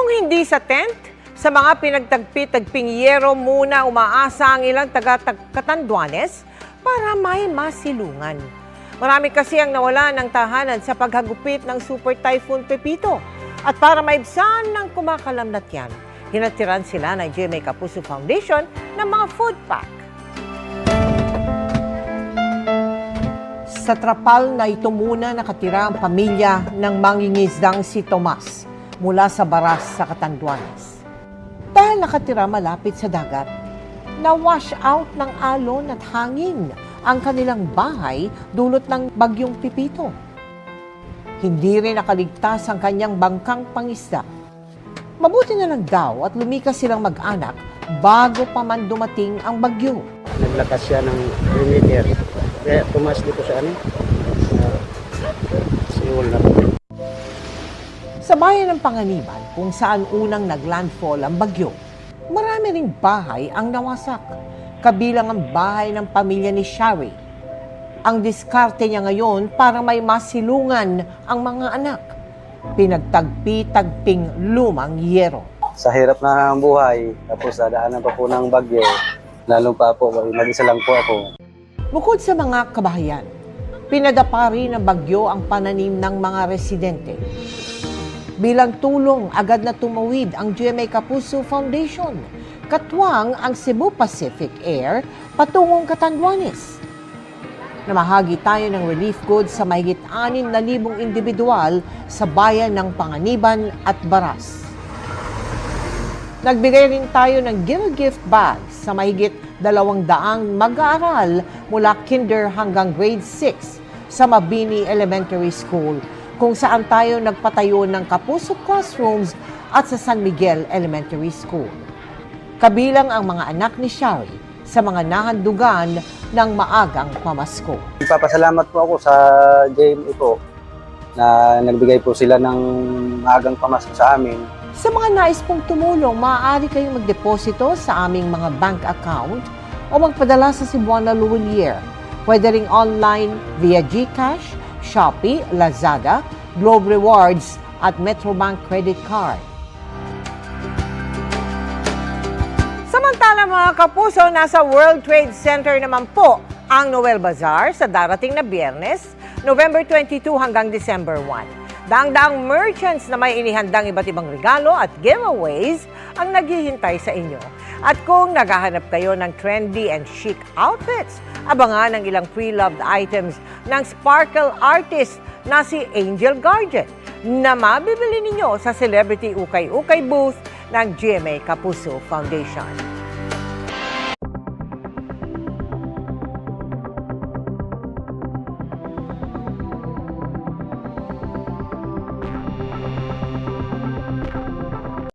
Kung hindi sa tent, sa mga pinagtagpi-tagping yero muna umaasa ang ilang taga-Catanduanes para may masilungan. Marami kasi ang nawala ng tahanan sa paghagupit ng Super Typhoon Pepito. At para maibsan ng kumakalamnat yan, hinatiran sila ng GMA Kapuso Foundation ng mga food pack. Sa trapal na ito muna nakatira ang pamilya ng mangingisdang si Tomas mula sa Baras sa Catanduanes. Dahil nakatira malapit sa dagat, na-wash out ng alon at hangin ang kanilang bahay dulot ng bagyong Pepito. Hindi rin nakaligtas ang kanyang bangkang pangisda. Mabuti na lang daw at lumikas silang mag-anak bago pa man dumating ang bagyo. Naglakas siya ng perimeter. Kaya tumas dito sa Seoul na. Sa bayan ng Panganiban, kung saan unang naglandfall ang bagyo, marami ring bahay ang nawasak, kabilang ang bahay ng pamilya ni Shari. Ang diskarte niya ngayon para may masilungan ang mga anak, pinagtagpi-tagping lumang yero. Sa hirap na ang buhay, tapos dadaanan pa po ng bagyo, lalo pa po, mag-isa lang po ako. Bukod sa mga kabahayan, pinadapa rin ng bagyo ang pananim ng mga residente. Bilang tulong, agad na tumawid ang GMA Kapuso Foundation. Katwang ang Cebu Pacific Air patungong Catanduanes. Namahagi tayo ng relief goods sa mahigit 6,000 individual sa bayan ng Panganiban at Baras. Nagbigay rin tayo ng gift bags sa mahigit 200 mag-aaral mula kinder hanggang grade 6 sa Mabini Elementary School, kung saan tayo nagpatayo ng Kapuso Classrooms at sa San Miguel Elementary School. Kabilang ang mga anak ni Shari sa mga nahandugan ng maagang pamasko. Ipapasalamat po ako sa JMA po na nagbigay po sila ng maagang pamasko sa amin. Sa mga nais pong tumulong, maaari kayong magdeposito sa aming mga bank account o magpadala sa Cebuana Luwilier. Pwede ring online via GCash, Shopee, Lazada, Globe Rewards at Metrobank Credit Card. Samantala mga kapuso, nasa World Trade Center naman po ang Noel Bazaar sa darating na Biyernes, November 22 hanggang December 1. Daang-daang merchants na may inihandang iba't ibang regalo at giveaways ang naghihintay sa inyo. At kung naghahanap kayo ng trendy and chic outfits, abangan ang ilang pre-loved items ng sparkle artist na si Angel Guardian na mabibili ninyo sa Celebrity Ukay-Ukay booth ng GMA Kapuso Foundation.